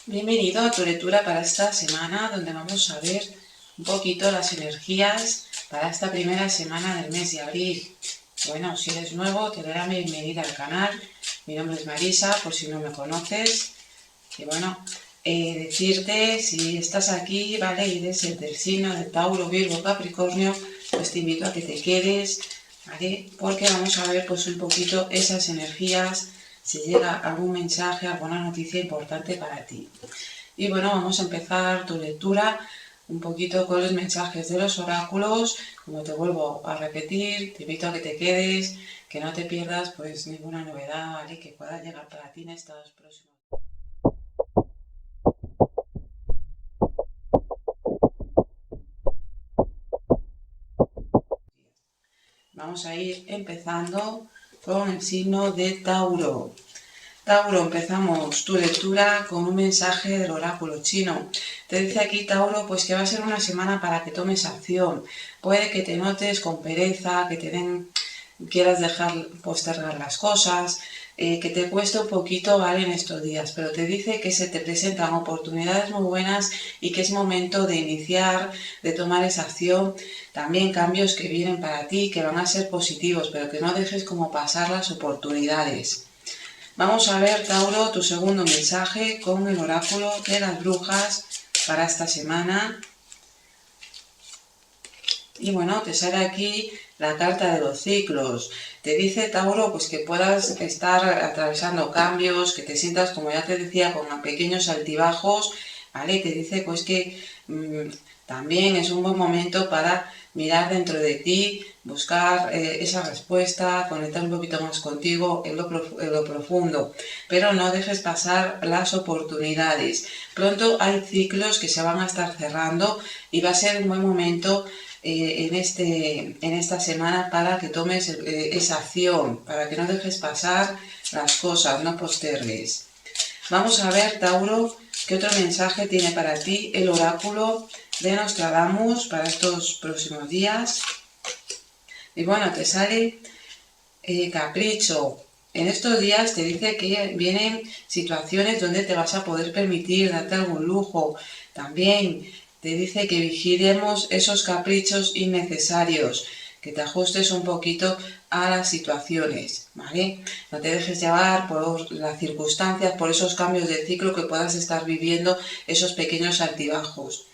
Bienvenido a tu lectura para esta semana, donde vamos a ver un poquito las energías para esta primera semana del mes de abril. Bueno, si eres nuevo, te doy la bienvenida al canal. Mi nombre es Marisa, por si no me conoces. Y bueno, decirte, si estás aquí, ¿vale? Y eres del signo de Tauro, Virgo, Capricornio, pues te invito a que te quedes, ¿vale? Porque vamos a ver pues un poquito esas energías, si llega algún mensaje, alguna noticia importante para ti. Y bueno, vamos a empezar tu lectura un poquito con los mensajes de los oráculos. Como te vuelvo a repetir, te invito a que te quedes, que no te pierdas pues ninguna novedad, ¿vale? Que pueda llegar para ti en estos próximos. Vamos a ir empezando con el signo de Tauro. Tauro, empezamos tu lectura con un mensaje del oráculo chino. Te dice aquí, Tauro, pues que va a ser una semana para que tomes acción. Puede que te notes con pereza, que quieras dejar postergar las cosas, que te cueste un poquito, ¿vale? En estos días, pero te dice que se te presentan oportunidades muy buenas y que es momento de iniciar, de tomar esa acción. También cambios que vienen para ti, que van a ser positivos, pero que no dejes como pasar las oportunidades. Vamos a ver, Tauro, tu segundo mensaje con el oráculo de las brujas para esta semana. Y bueno, te sale aquí la carta de los ciclos. Te dice, Tauro, pues que puedas estar atravesando cambios, que te sientas, como ya te decía, con pequeños altibajos, ¿vale? Te dice pues que también es un buen momento para mirar dentro de ti, buscar esa respuesta, conectar un poquito más contigo en lo profundo, pero no dejes pasar las oportunidades. Pronto hay ciclos que se van a estar cerrando y va a ser un buen momento en esta semana para que tomes esa acción, para que no dejes pasar las cosas, no postergues. Vamos a ver, Tauro, qué otro mensaje tiene para ti el oráculo de Nostradamus para estos próximos días. Y bueno, te sale capricho. En estos días te dice que vienen situaciones donde te vas a poder permitir darte algún lujo. También te dice que vigilemos esos caprichos innecesarios, que te ajustes un poquito a las situaciones, ¿vale? No te dejes llevar por las circunstancias, por esos cambios de ciclo que puedas estar viviendo, esos pequeños altibajos.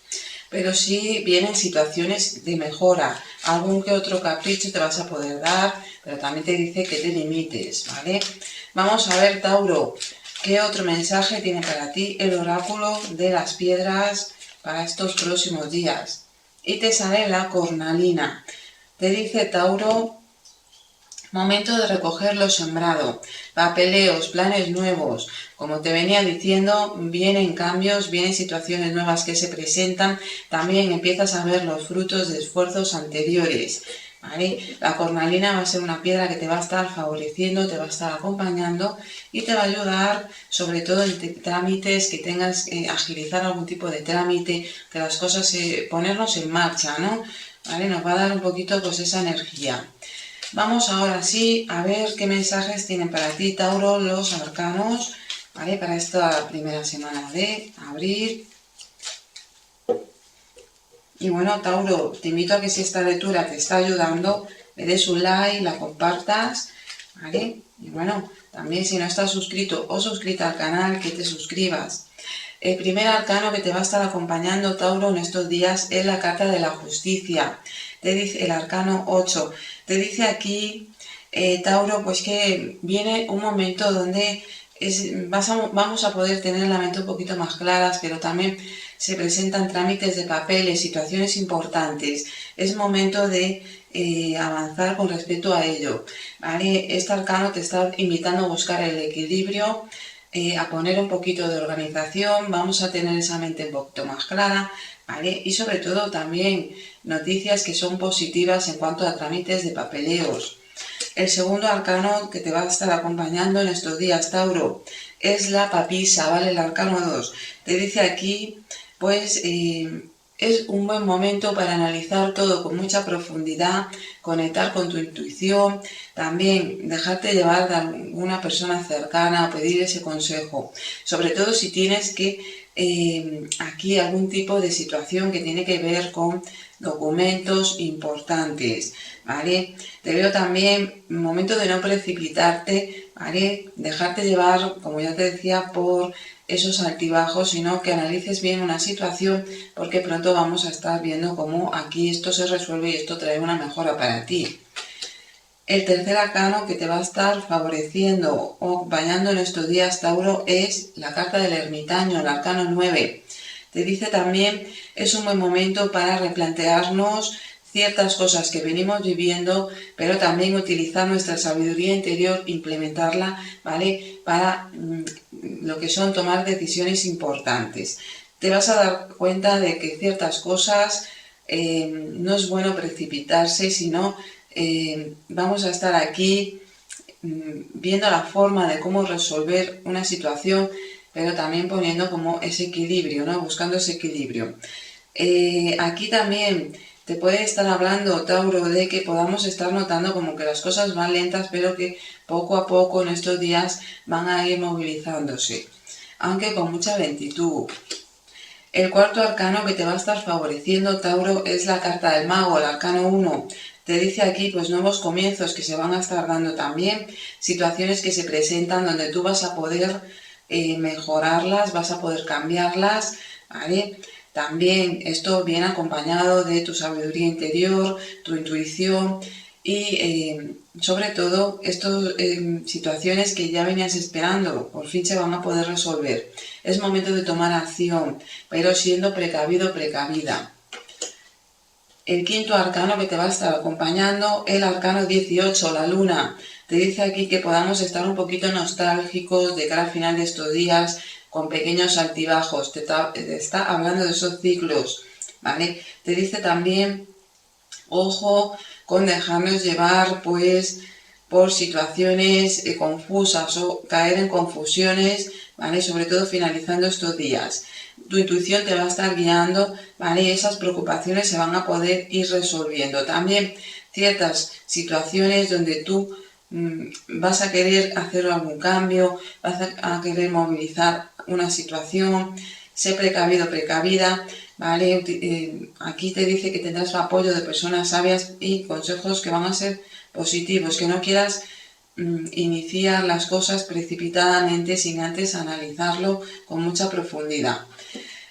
Pero sí vienen situaciones de mejora, algún que otro capricho te vas a poder dar, pero también te dice que te limites, ¿vale? Vamos a ver, Tauro, qué otro mensaje tiene para ti el oráculo de las piedras para estos próximos días. Y te sale la cornalina. Te dice, Tauro, momento de recoger lo sembrado, papeleos, planes nuevos. Como te venía diciendo, vienen cambios, vienen situaciones nuevas que se presentan, también empiezas a ver los frutos de esfuerzos anteriores, ¿vale? La cornalina va a ser una piedra que te va a estar favoreciendo, te va a estar acompañando y te va a ayudar, sobre todo en trámites que tengas que agilizar algún tipo de trámite, que las cosas, ponernos en marcha, ¿no? ¿Vale? Nos va a dar un poquito pues esa energía. Vamos ahora sí a ver qué mensajes tienen para ti, Tauro, los arcanos, ¿vale? Para esta primera semana de abril. Y bueno, Tauro, te invito a que si esta lectura te está ayudando, le des un like, la compartas, ¿vale? Y bueno, también si no estás suscrito o suscrita al canal, que te suscribas. El primer arcano que te va a estar acompañando, Tauro, en estos días es la carta de la justicia. Te dice el arcano 8. Te dice aquí, Tauro, pues que viene un momento donde vamos a poder tener la mente un poquito más claras, pero también se presentan trámites de papeles, situaciones importantes. Es momento de avanzar con respecto a ello, ¿vale? Este arcano te está invitando a buscar el equilibrio, a poner un poquito de organización, vamos a tener esa mente un poquito más clara, ¿vale? Y sobre todo también noticias que son positivas en cuanto a trámites de papeleos. El segundo arcano que te va a estar acompañando en estos días, Tauro, es la papisa, ¿vale? El arcano 2. Te dice aquí, pues, es un buen momento para analizar todo con mucha profundidad, conectar con tu intuición, también dejarte llevar de alguna persona cercana, pedir ese consejo, sobre todo si tienes que aquí algún tipo de situación que tiene que ver con documentos importantes, ¿vale? Te veo también momento de no precipitarte, ¿vale? Dejarte llevar, como ya te decía, por esos altibajos, sino que analices bien una situación, porque pronto vamos a estar viendo cómo aquí esto se resuelve y esto trae una mejora para ti. El tercer arcano que te va a estar favoreciendo o acompañando en estos días, Tauro, es la carta del ermitaño, el arcano 9. Te dice también, es un buen momento para replantearnos ciertas cosas que venimos viviendo, pero también utilizar nuestra sabiduría interior, implementarla, ¿vale? Para lo que son tomar decisiones importantes. Te vas a dar cuenta de que ciertas cosas no es bueno precipitarse, sino vamos a estar aquí viendo la forma de cómo resolver una situación, pero también poniendo como ese equilibrio, ¿no? Buscando ese equilibrio. Aquí también te puede estar hablando, Tauro, de que podamos estar notando como que las cosas van lentas, pero que poco a poco en estos días van a ir movilizándose, aunque con mucha lentitud. El cuarto arcano que te va a estar favoreciendo, Tauro, es la carta del mago, el arcano 1. Te dice aquí pues nuevos comienzos que se van a estar dando también, situaciones que se presentan donde tú vas a poder mejorarlas, vas a poder cambiarlas, ¿vale? También esto viene acompañado de tu sabiduría interior, tu intuición y sobre todo estas situaciones que ya venías esperando, por fin se van a poder resolver. Es momento de tomar acción, pero siendo precavido, precavida. El quinto arcano que te va a estar acompañando, el arcano 18, la luna. Te dice aquí que podamos estar un poquito nostálgicos de cara al final de estos días, con pequeños altibajos. Te está hablando de esos ciclos, ¿vale? Te dice también, ojo con dejarnos llevar, pues, por situaciones confusas o caer en confusiones, ¿vale? Sobre todo finalizando estos días. Tu intuición te va a estar guiando, ¿vale? Esas preocupaciones se van a poder ir resolviendo. También ciertas situaciones donde tú vas a querer hacer algún cambio, vas a querer movilizar una situación, sé precavido, precavida, ¿vale? Aquí te dice que tendrás apoyo de personas sabias y consejos que van a ser positivos, que no quieras iniciar las cosas precipitadamente sin antes analizarlo con mucha profundidad.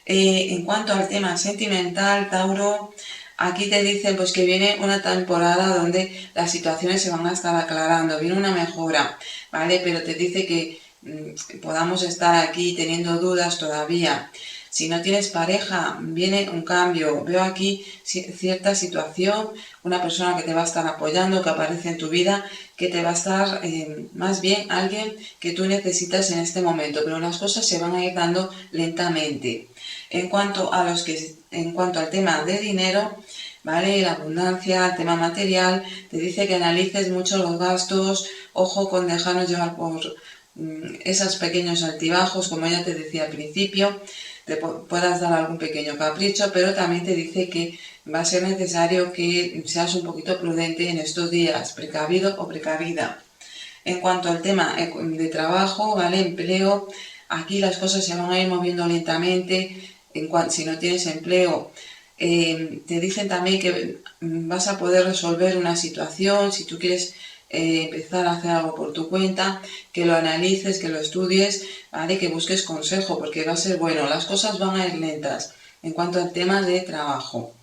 En cuanto al tema sentimental, Tauro, aquí te dice pues que viene una temporada donde las situaciones se van a estar aclarando, viene una mejora, ¿vale? Pero te dice que podamos estar aquí teniendo dudas todavía. Si no tienes pareja, viene un cambio. Veo aquí cierta situación, una persona que te va a estar apoyando, que aparece en tu vida, que te va a estar, más bien alguien que tú necesitas en este momento, pero las cosas se van a ir dando lentamente. En cuanto al tema de dinero, ¿vale? La abundancia, el tema material, te dice que analices mucho los gastos, ojo con dejarnos llevar por esos pequeños altibajos, como ya te decía al principio, te puedas dar algún pequeño capricho, pero también te dice que va a ser necesario que seas un poquito prudente en estos días, precavido o precavida. En cuanto al tema de trabajo, ¿vale? Empleo, aquí las cosas se van a ir moviendo lentamente. Si no tienes empleo, te dicen también que vas a poder resolver una situación, si tú quieres empezar a hacer algo por tu cuenta, que lo analices, que lo estudies, ¿vale? Que busques consejo, porque va a ser bueno, las cosas van a ir lentas en cuanto al tema de trabajo.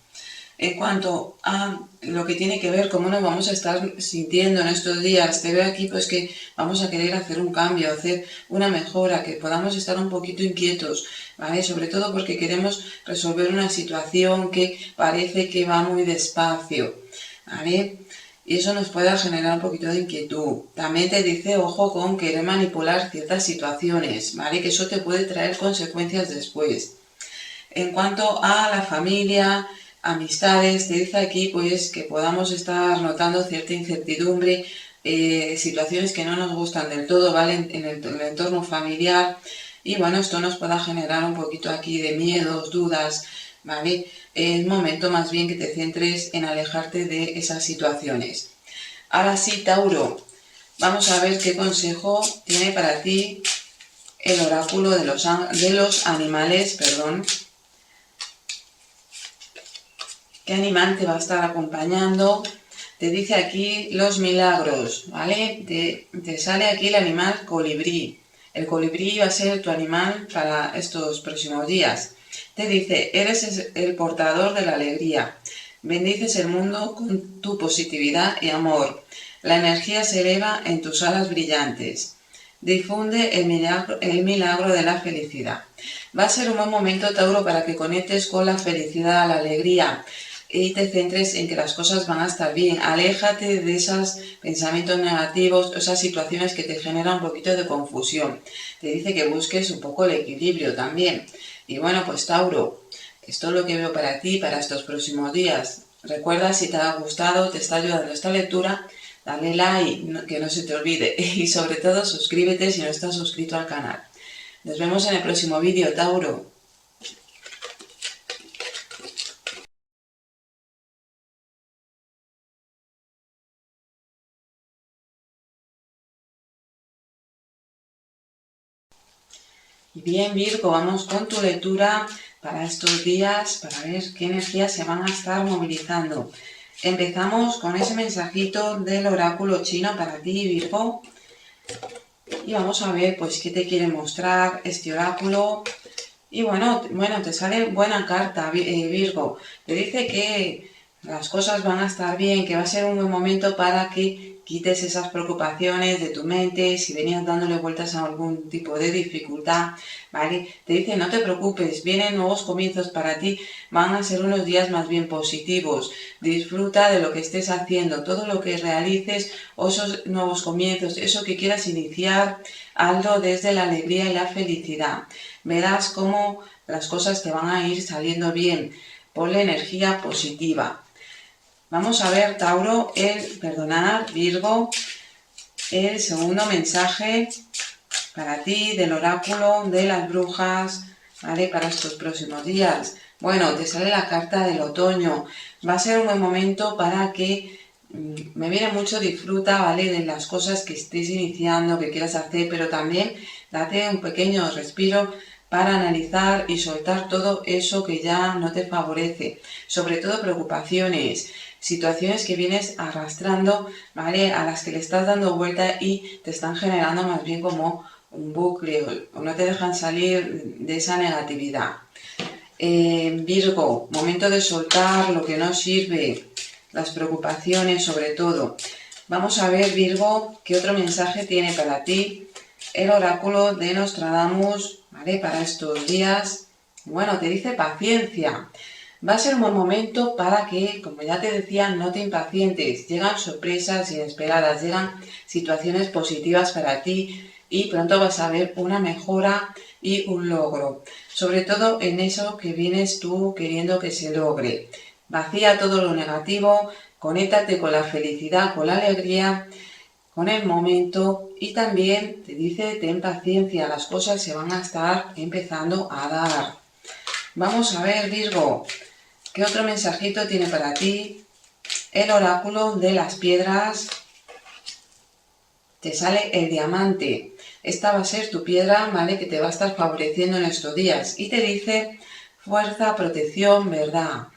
En cuanto a lo que tiene que ver cómo nos vamos a estar sintiendo en estos días, te veo aquí pues que vamos a querer hacer un cambio, hacer una mejora, que podamos estar un poquito inquietos, ¿vale? Sobre todo porque queremos resolver una situación que parece que va muy despacio, ¿vale? Y eso nos puede generar un poquito de inquietud. También te dice, ojo con querer manipular ciertas situaciones, ¿vale? Que eso te puede traer consecuencias después. En cuanto a la familia, amistades, te dice aquí pues que podamos estar notando cierta incertidumbre, situaciones que no nos gustan del todo, ¿vale? En el entorno familiar. Y bueno, esto nos pueda generar un poquito aquí de miedos, dudas, ¿vale? Es momento más bien que te centres en alejarte de esas situaciones. Ahora sí, Tauro, vamos a ver qué consejo tiene para ti el oráculo de los animales, perdón. ¿Qué animal te va a estar acompañando? Te dice aquí los milagros, ¿vale? Te sale aquí el animal colibrí. El colibrí va a ser tu animal para estos próximos días. Te dice, eres el portador de la alegría. Bendices el mundo con tu positividad y amor. La energía se eleva en tus alas brillantes. Difunde el milagro de la felicidad. Va a ser un buen momento, Tauro, para que conectes con la felicidad, la alegría y te centres en que las cosas van a estar bien. Aléjate de esos pensamientos negativos, esas situaciones que te generan un poquito de confusión. Te dice que busques un poco el equilibrio también. Y bueno, pues Tauro, esto es lo que veo para ti, para estos próximos días. Recuerda, si te ha gustado, te está ayudando esta lectura, dale like, que no se te olvide. Y sobre todo, suscríbete si no estás suscrito al canal. Nos vemos en el próximo vídeo, Tauro. Y bien, Virgo, vamos con tu lectura para estos días, para ver qué energías se van a estar movilizando. Empezamos con ese mensajito del oráculo chino para ti, Virgo. Y vamos a ver, pues, qué te quiere mostrar este oráculo. Y bueno, te sale buena carta, Virgo. Te dice que las cosas van a estar bien, que va a ser un buen momento para que quites esas preocupaciones de tu mente, si venías dándole vueltas a algún tipo de dificultad, ¿vale? Te dice, no te preocupes, vienen nuevos comienzos para ti, van a ser unos días más bien positivos. Disfruta de lo que estés haciendo, todo lo que realices, o esos nuevos comienzos, eso que quieras iniciar, hazlo desde la alegría y la felicidad. Verás cómo las cosas te van a ir saliendo bien. Ponle energía positiva. Vamos a ver, Tauro, Virgo, el segundo mensaje para ti del oráculo de las brujas, ¿vale? Para estos próximos días. Bueno, te sale la carta del otoño. Va a ser un buen momento para que me viene mucho, disfruta, ¿vale? De las cosas que estés iniciando, que quieras hacer, pero también date un pequeño respiro para analizar y soltar todo eso que ya no te favorece. Sobre todo preocupaciones, situaciones que vienes arrastrando, ¿vale? A las que le estás dando vuelta y te están generando más bien como un bucle, o no te dejan salir de esa negatividad. Virgo, momento de soltar lo que no sirve, las preocupaciones sobre todo. Vamos a ver, Virgo, qué otro mensaje tiene para ti el oráculo de Nostradamus, ¿vale? Para estos días. Bueno, te dice paciencia. Va a ser un buen momento para que, como ya te decía, no te impacientes. Llegan sorpresas inesperadas, llegan situaciones positivas para ti y pronto vas a ver una mejora y un logro. Sobre todo en eso que vienes tú queriendo que se logre. Vacía todo lo negativo, conéctate con la felicidad, con la alegría, con el momento, y también te dice ten paciencia, las cosas se van a estar empezando a dar. Vamos a ver, Virgo, ¿qué otro mensajito tiene para ti el oráculo de las piedras? Te sale el diamante. Esta va a ser tu piedra, ¿vale? Que te va a estar favoreciendo en estos días. Y te dice fuerza, protección, verdad.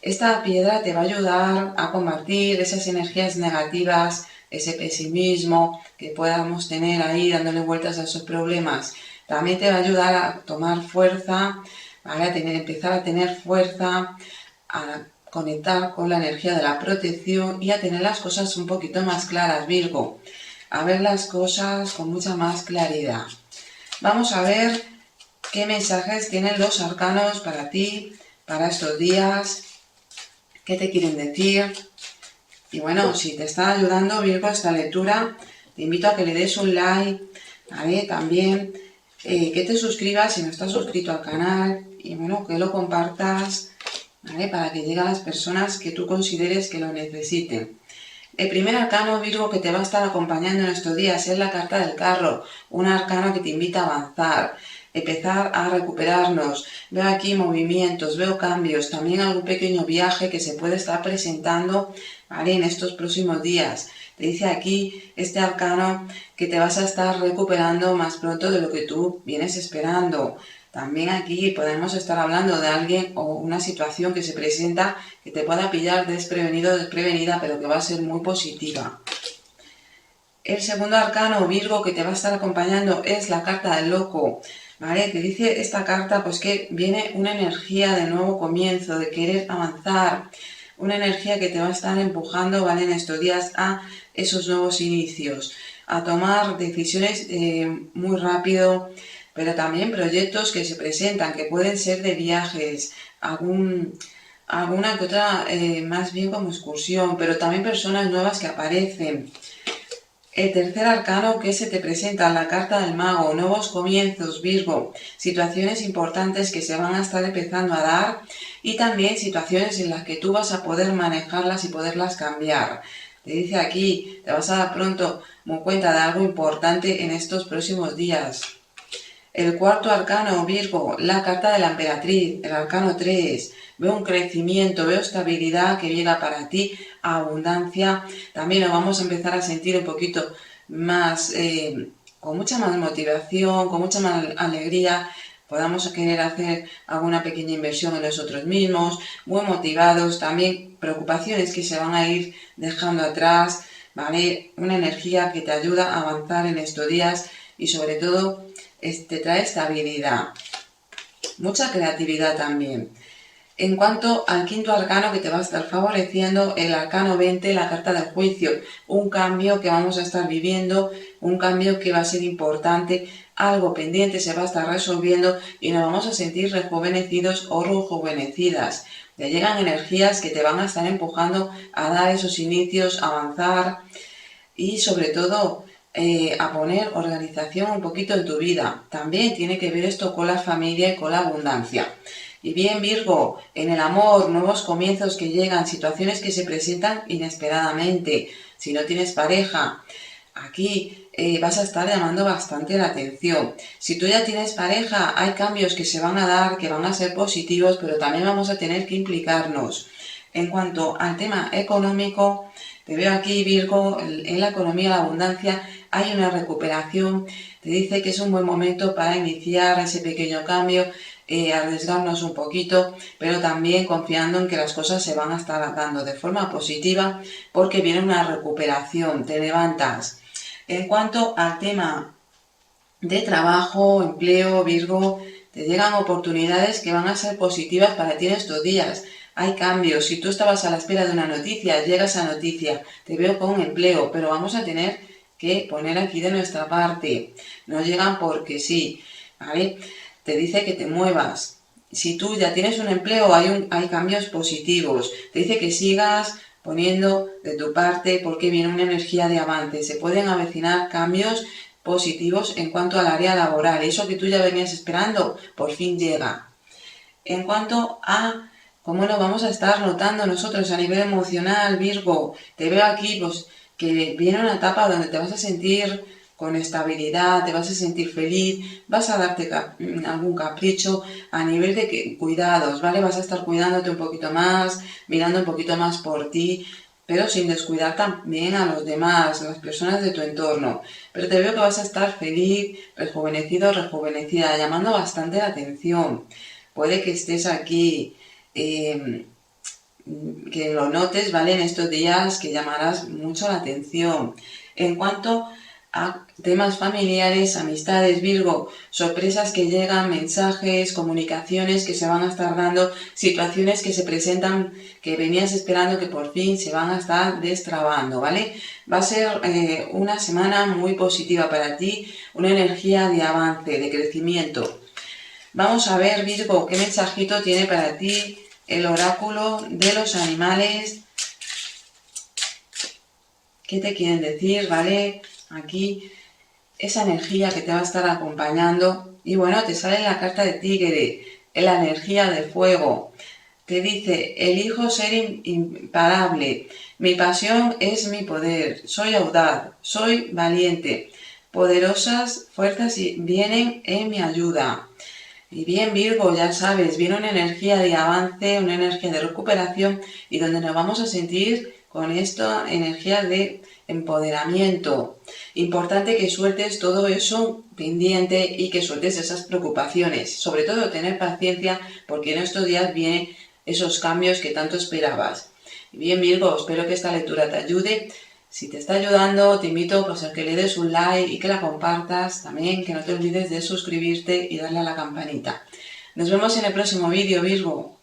Esta piedra te va a ayudar a combatir esas energías negativas, ese pesimismo que podamos tener ahí dándole vueltas a esos problemas. También te va a ayudar a tomar fuerza, ¿vale? Empezar a tener fuerza, a conectar con la energía de la protección y a tener las cosas un poquito más claras, Virgo. A ver las cosas con mucha más claridad. Vamos a ver qué mensajes tienen los arcanos para ti, para estos días, qué te quieren decir. Y bueno, si te está ayudando, Virgo, esta lectura, te invito a que le des un like, ¿vale? También que te suscribas si no estás suscrito al canal y bueno, que lo compartas, ¿vale? Para que llegue a las personas que tú consideres que lo necesiten. El primer arcano, Virgo, que te va a estar acompañando en estos días es la carta del carro, un arcano que te invita a avanzar. empezar a recuperarnos. Veo aquí movimientos, veo cambios, también algún pequeño viaje que se puede estar presentando, ¿vale?, en estos próximos días. Te dice aquí este arcano que te vas a estar recuperando más pronto de lo que tú vienes esperando. También aquí podemos estar hablando de alguien o una situación que se presenta que te pueda pillar desprevenido o desprevenida, pero que va a ser muy positiva. El segundo arcano, Virgo, que te va a estar acompañando es la carta del loco, ¿vale? Te dice esta carta pues que viene una energía de nuevo comienzo, de querer avanzar, una energía que te va a estar empujando, ¿vale?, en estos días a esos nuevos inicios, a tomar decisiones muy rápido, pero también proyectos que se presentan, que pueden ser de viajes, alguna que otra más bien como excursión, pero también personas nuevas que aparecen. El tercer arcano que se te presenta, la carta del mago, nuevos comienzos, Virgo, situaciones importantes que se van a estar empezando a dar y también situaciones en las que tú vas a poder manejarlas y poderlas cambiar. Te dice aquí, te vas a dar pronto cuenta de algo importante en estos próximos días. El cuarto arcano, Virgo, la carta de la emperatriz, el arcano 3. Veo un crecimiento, veo estabilidad que llega para ti, abundancia. También nos vamos a empezar a sentir un poquito más, con mucha más motivación, con mucha más alegría. Podamos querer hacer alguna pequeña inversión en nosotros mismos, muy motivados. También preocupaciones que se van a ir dejando atrás, ¿vale? Una energía que te ayuda a avanzar en estos días y sobre todo te trae estabilidad, mucha creatividad también. En cuanto al quinto arcano que te va a estar favoreciendo, el arcano 20, la carta del juicio, un cambio que vamos a estar viviendo, un cambio que va a ser importante, algo pendiente se va a estar resolviendo y nos vamos a sentir rejuvenecidos o rejuvenecidas. Te llegan energías que te van a estar empujando a dar esos inicios, a avanzar y sobre todo a poner organización un poquito en tu vida. También tiene que ver esto con la familia y con la abundancia. Y bien, Virgo, en el amor, nuevos comienzos que llegan, situaciones que se presentan inesperadamente. Si no tienes pareja, aquí vas a estar llamando bastante la atención. Si tú ya tienes pareja, hay cambios que se van a dar, que van a ser positivos, pero también vamos a tener que implicarnos. En cuanto al tema económico, te veo aquí, Virgo, en la economía, la abundancia, hay una recuperación. Te dice que es un buen momento para iniciar ese pequeño cambio, arriesgarnos un poquito, pero también confiando en que las cosas se van a estar dando de forma positiva porque viene una recuperación, te levantas. En cuanto al tema de trabajo, empleo, Virgo, te llegan oportunidades que van a ser positivas para ti en estos días. Hay cambios. Si tú estabas a la espera de una noticia, llega esa noticia. Te veo con empleo, pero vamos a tener que poner aquí de nuestra parte. No llegan porque sí, ¿vale? Te dice que te muevas. Si tú ya tienes un empleo, hay cambios positivos. Te dice que sigas poniendo de tu parte porque viene una energía de avance. Se pueden avecinar cambios positivos en cuanto al área laboral. Eso que tú ya venías esperando, por fin llega. En cuanto a cómo lo vamos a estar notando nosotros a nivel emocional, Virgo, te veo aquí pues que viene una etapa donde te vas a sentir con estabilidad, te vas a sentir feliz, vas a darte algún capricho a nivel de cuidados, ¿vale? Vas a estar cuidándote un poquito más, mirando un poquito más por ti, pero sin descuidar también a los demás, las personas de tu entorno. Pero te veo que vas a estar feliz, rejuvenecido, rejuvenecida, llamando bastante la atención. Puede que estés aquí, que lo notes, ¿vale? En estos días que llamarás mucho la atención. En cuanto a temas familiares, amistades, Virgo, sorpresas que llegan, mensajes, comunicaciones que se van a estar dando, situaciones que se presentan que venías esperando que por fin se van a estar destrabando, ¿vale? Va a ser una semana muy positiva para ti, una energía de avance, de crecimiento. Vamos a ver, Virgo, qué mensajito tiene para ti el oráculo de los animales. ¿Qué te quieren decir, vale? Aquí esa energía que te va a estar acompañando. Y bueno, te sale la carta de tigre, la energía de fuego. Te dice, elijo ser imparable. Mi pasión es mi poder. Soy audaz, soy valiente. poderosas fuerzas vienen en mi ayuda. Y bien, Virgo, ya sabes, viene una energía de avance, una energía de recuperación y donde nos vamos a sentir con esta energía de empoderamiento. Importante que sueltes todo eso pendiente y que sueltes esas preocupaciones. Sobre todo tener paciencia porque en estos días vienen esos cambios que tanto esperabas. Bien, Virgo, espero que esta lectura te ayude. Si te está ayudando, te invito pues, a que le des un like y que la compartas. También que no te olvides de suscribirte y darle a la campanita. Nos vemos en el próximo vídeo, Virgo.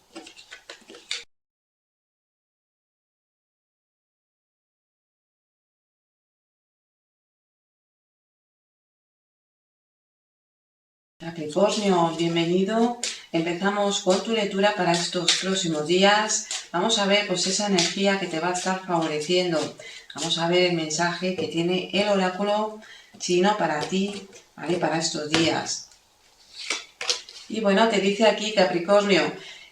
Capricornio, bienvenido. Empezamos con tu lectura para estos próximos días. Vamos a ver pues esa energía que te va a estar favoreciendo. Vamos a ver el mensaje que tiene el oráculo chino para ti, ¿vale? Para estos días. Y bueno, te dice aquí, Capricornio,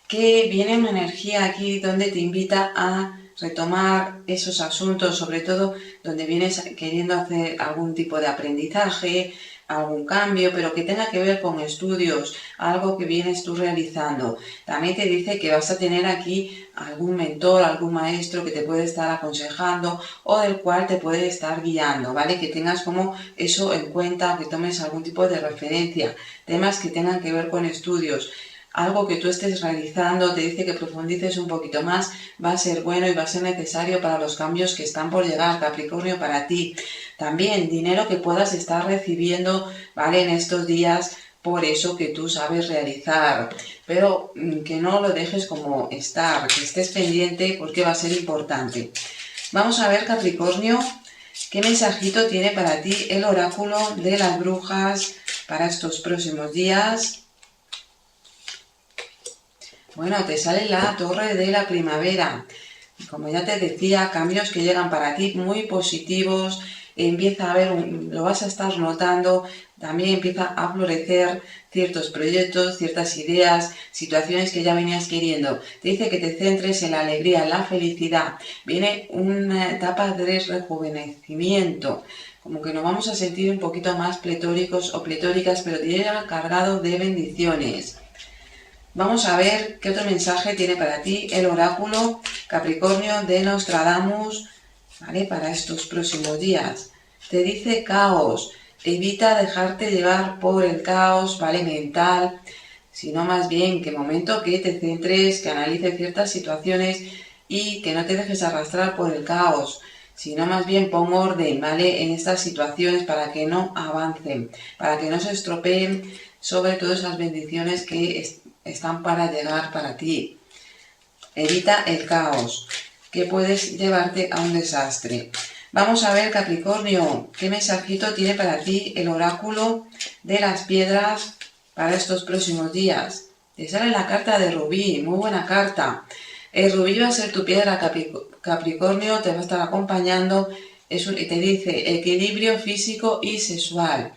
que viene una energía aquí donde te invita a retomar esos asuntos, sobre todo donde vienes queriendo hacer algún tipo de aprendizaje, algún cambio, pero que tenga que ver con estudios, algo que vienes tú realizando. También te dice que vas a tener aquí algún mentor, algún maestro que te puede estar aconsejando o del cual te puede estar guiando, ¿vale? Que tengas como eso en cuenta, que tomes algún tipo de referencia, temas que tengan que ver con estudios. Algo que tú estés realizando, te dice que profundices un poquito más, va a ser bueno y va a ser necesario para los cambios que están por llegar, Capricornio, para ti. También dinero que puedas estar recibiendo, ¿vale? En estos días por eso que tú sabes realizar, pero que no lo dejes como estar, que estés pendiente porque va a ser importante. Vamos a ver, Capricornio, qué mensajito tiene para ti el oráculo de las brujas para estos próximos días. Bueno, te sale la torre de la primavera. Como ya te decía, cambios que llegan para ti muy positivos. Empieza a ver, lo vas a estar notando, también empieza a florecer ciertos proyectos, ciertas ideas, situaciones que ya venías queriendo. Te dice que te centres en la alegría, en la felicidad. Viene una etapa de rejuvenecimiento, como que nos vamos a sentir un poquito más pletóricos o pletóricas, pero te llega cargado de bendiciones. Vamos a ver qué otro mensaje tiene para ti el oráculo Capricornio de Nostradamus, ¿vale? Para estos próximos días. Te dice caos, evita dejarte llevar por el caos, ¿vale? Mental, sino más bien que momento que te centres, que analices ciertas situaciones y que no te dejes arrastrar por el caos, sino más bien pon orden, ¿vale? En estas situaciones para que no avancen, para que no se estropeen sobre todo esas bendiciones que están para llegar para ti. Evita el caos, que puedes llevarte a un desastre. Vamos a ver, Capricornio, qué mensajito tiene para ti el oráculo de las piedras para estos próximos días. Te sale la carta de rubí, muy buena carta. El rubí va a ser tu piedra, Capricornio, te va a estar acompañando y te dice equilibrio físico y sexual.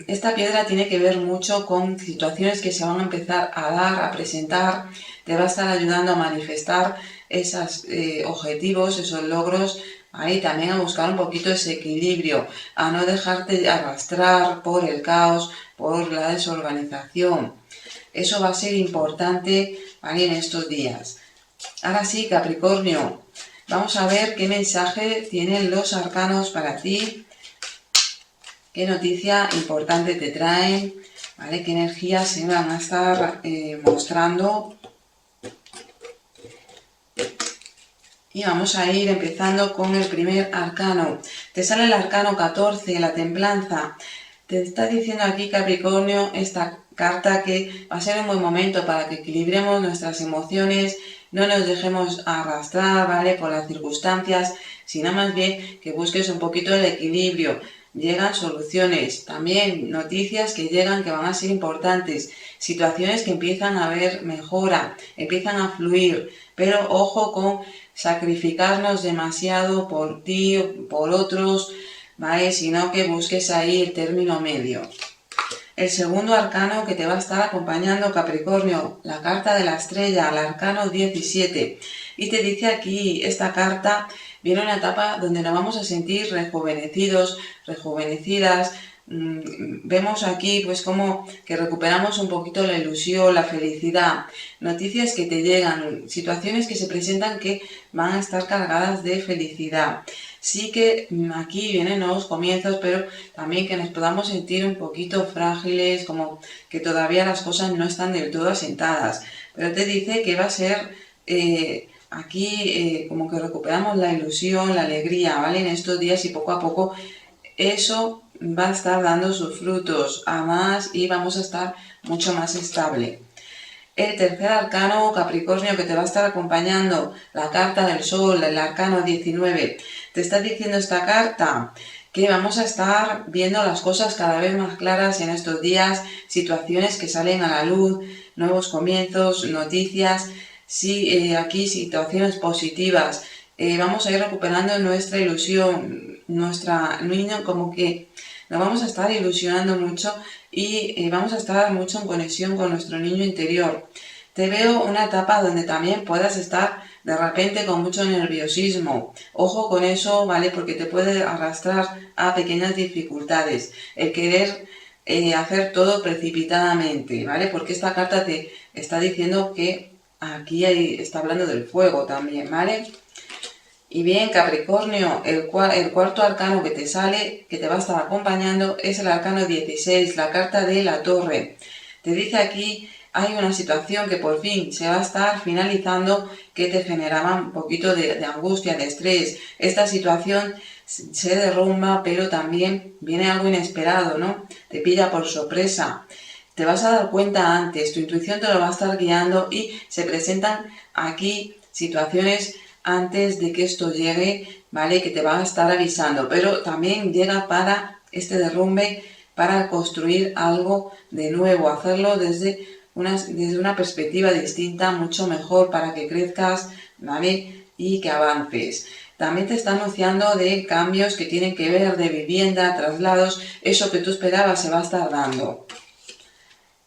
Esta piedra tiene que ver mucho con situaciones que se van a empezar a dar, a presentar, te va a estar ayudando a manifestar esos objetivos, esos logros, ahí también a buscar un poquito ese equilibrio, a no dejarte arrastrar por el caos, por la desorganización. Eso va a ser importante, ¿vale? En estos días. Ahora sí, Capricornio, vamos a ver qué mensaje tienen los arcanos para ti. ¿Qué noticia importante te traen? ¿Vale? ¿Qué energías se van a estar mostrando? Y vamos a ir empezando con el primer arcano. Te sale el arcano 14, la templanza. Te está diciendo aquí, Capricornio, esta carta que va a ser un buen momento para que equilibremos nuestras emociones, no nos dejemos arrastrar, ¿vale? Por las circunstancias, sino más bien que busques un poquito el equilibrio. Llegan soluciones, también noticias que llegan que van a ser importantes, situaciones que empiezan a ver mejora, empiezan a fluir, pero ojo con sacrificarnos demasiado por ti o por otros, ¿vale? Sino que busques ahí el término medio. El segundo arcano que te va a estar acompañando, Capricornio, la carta de la estrella, el arcano 17. Y te dice aquí esta carta viene una etapa donde nos vamos a sentir rejuvenecidos, rejuvenecidas. Vemos aquí pues como que recuperamos un poquito la ilusión, la felicidad, noticias que te llegan, situaciones que se presentan que van a estar cargadas de felicidad. Sí que aquí vienen nuevos comienzos, pero también que nos podamos sentir un poquito frágiles, como que todavía las cosas no están del todo asentadas. Pero te dice que va a ser aquí como que recuperamos la ilusión, la alegría, ¿vale? En estos días y poco a poco eso va a estar dando sus frutos a más y vamos a estar mucho más estable. El tercer arcano, Capricornio, que te va a estar acompañando, la carta del Sol, el arcano 19, te está diciendo esta carta que vamos a estar viendo las cosas cada vez más claras en estos días, situaciones que salen a la luz, nuevos comienzos, noticias, sí, aquí situaciones positivas. Vamos a ir recuperando nuestra ilusión, nuestra niño, como que nos vamos a estar ilusionando mucho y vamos a estar mucho en conexión con nuestro niño interior. Te veo una etapa donde también puedas estar de repente con mucho nerviosismo. Ojo con eso, ¿vale? Porque te puede arrastrar a pequeñas dificultades. El querer hacer todo precipitadamente, ¿vale? Porque esta carta te está diciendo que aquí está hablando del fuego también, ¿vale? Y bien, Capricornio, el cuarto arcano que te sale, que te va a estar acompañando, es el arcano 16, la carta de la torre. Te dice aquí, hay una situación que por fin se va a estar finalizando que te generaba un poquito de angustia, de estrés. Esta situación se derrumba, pero también viene algo inesperado, ¿no? Te pilla por sorpresa. Te vas a dar cuenta antes, tu intuición te lo va a estar guiando y se presentan aquí situaciones antes de que esto llegue, ¿vale? Que te van a estar avisando, pero también llega para este derrumbe, para construir algo de nuevo, hacerlo desde una perspectiva distinta, mucho mejor para que crezcas, ¿vale? Y que avances. También te está anunciando de cambios que tienen que ver de vivienda, traslados, eso que tú esperabas se va a estar dando.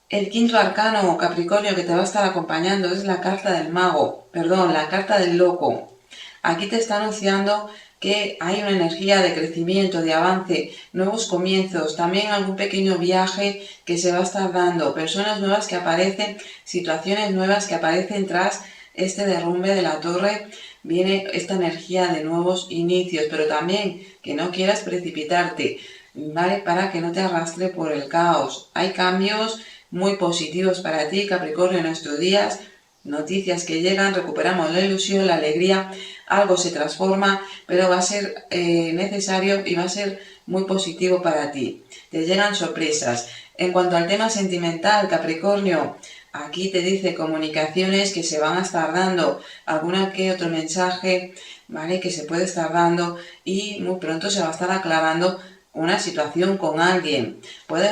El quinto arcano, Capricornio, que te va a estar acompañando es la carta del mago, perdón, la carta del loco. Aquí te está anunciando que hay una energía de crecimiento, de avance, nuevos comienzos, también algún pequeño viaje que se va a estar dando, personas nuevas que aparecen, situaciones nuevas que aparecen tras este derrumbe de la torre. Viene esta energía de nuevos inicios, pero también que no quieras precipitarte, ¿vale? Para que no te arrastre por el caos. Hay cambios muy positivos para ti, Capricornio, en estos días, noticias que llegan, recuperamos la ilusión, la alegría, algo se transforma, pero va a ser necesario y va a ser muy positivo para ti. Te llegan sorpresas. En cuanto al tema sentimental, Capricornio, aquí te dice comunicaciones que se van a estar dando, alguna que otro mensaje, ¿vale? Que se puede estar dando y muy pronto se va a estar aclarando una situación con alguien. Pues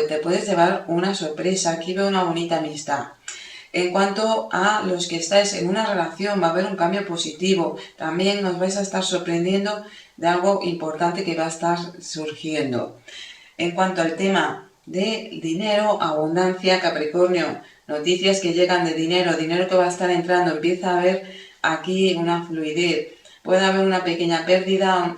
te puedes llevar una sorpresa. Aquí veo una bonita amistad. En cuanto a los que estáis en una relación, va a haber un cambio positivo. También os vais a estar sorprendiendo de algo importante que va a estar surgiendo. En cuanto al tema de dinero, abundancia, Capricornio, noticias que llegan de dinero, dinero que va a estar entrando, empieza a haber aquí una fluidez. Puede haber una pequeña pérdida,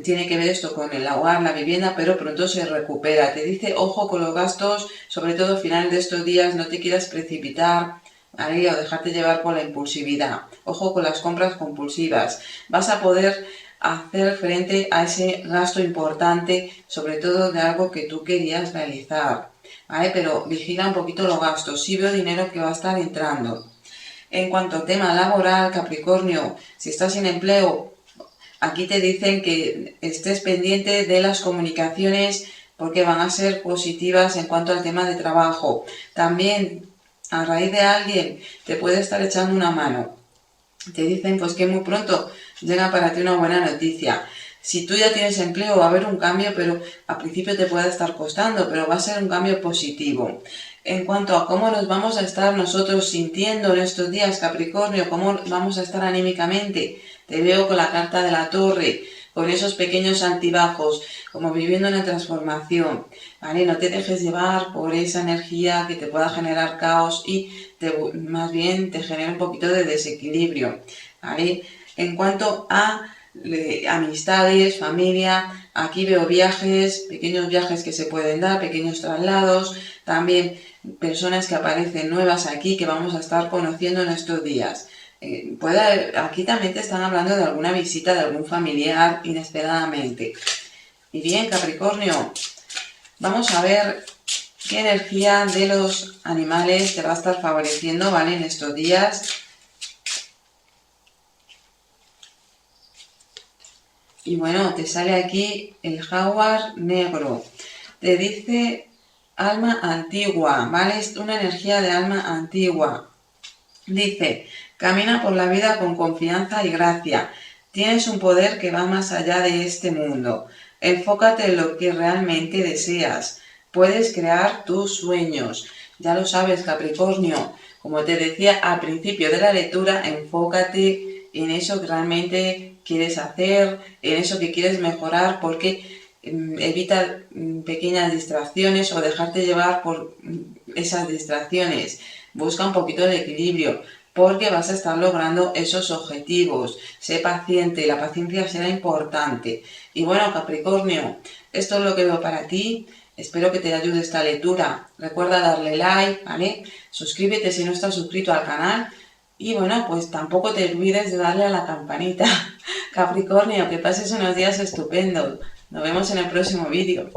tiene que ver esto con el hogar, la vivienda, pero pronto se recupera. Te dice, ojo con los gastos, sobre todo al final de estos días, no te quieras precipitar, ¿vale? O dejarte llevar por la impulsividad. Ojo con las compras compulsivas. Vas a poder hacer frente a ese gasto importante, sobre todo de algo que tú querías realizar, ¿vale? Pero vigila un poquito los gastos. Sí veo dinero que va a estar entrando. En cuanto al tema laboral, Capricornio, si estás sin empleo, aquí te dicen que estés pendiente de las comunicaciones porque van a ser positivas en cuanto al tema de trabajo. También a raíz de alguien te puede estar echando una mano. Te dicen pues que muy pronto llega para ti una buena noticia. Si tú ya tienes empleo va a haber un cambio, pero al principio te puede estar costando, pero va a ser un cambio positivo. En cuanto a cómo nos vamos a estar nosotros sintiendo en estos días, Capricornio, cómo vamos a estar anímicamente, te veo con la carta de la torre, con esos pequeños altibajos, como viviendo una transformación, ¿vale? No te dejes llevar por esa energía que te pueda generar caos y más bien te genera un poquito de desequilibrio, ¿vale? En cuanto a amistades, familia, aquí veo viajes, pequeños viajes que se pueden dar, pequeños traslados, también personas que aparecen nuevas aquí que vamos a estar conociendo en estos días. Aquí también te están hablando de alguna visita de algún familiar inesperadamente. Y bien, Capricornio, vamos a ver qué energía de los animales te va a estar favoreciendo, ¿vale? En estos días. Y bueno, te sale aquí el jaguar negro. Te dice alma antigua, ¿vale? Es una energía de alma antigua. Dice, camina por la vida con confianza y gracia. Tienes un poder que va más allá de este mundo. Enfócate en lo que realmente deseas. Puedes crear tus sueños. Ya lo sabes, Capricornio. Como te decía al principio de la lectura, enfócate en eso que realmente quieres hacer, en eso que quieres mejorar, porque evita pequeñas distracciones o dejarte llevar por esas distracciones. Busca un poquito de equilibrio porque vas a estar logrando esos objetivos. Sé paciente, la paciencia será importante. Y bueno, Capricornio, esto es lo que veo para ti. Espero que te ayude esta lectura. Recuerda darle like, ¿vale? Suscríbete si no estás suscrito al canal. Y bueno, pues tampoco te olvides de darle a la campanita. Capricornio, que pases unos días estupendos. Nos vemos en el próximo vídeo.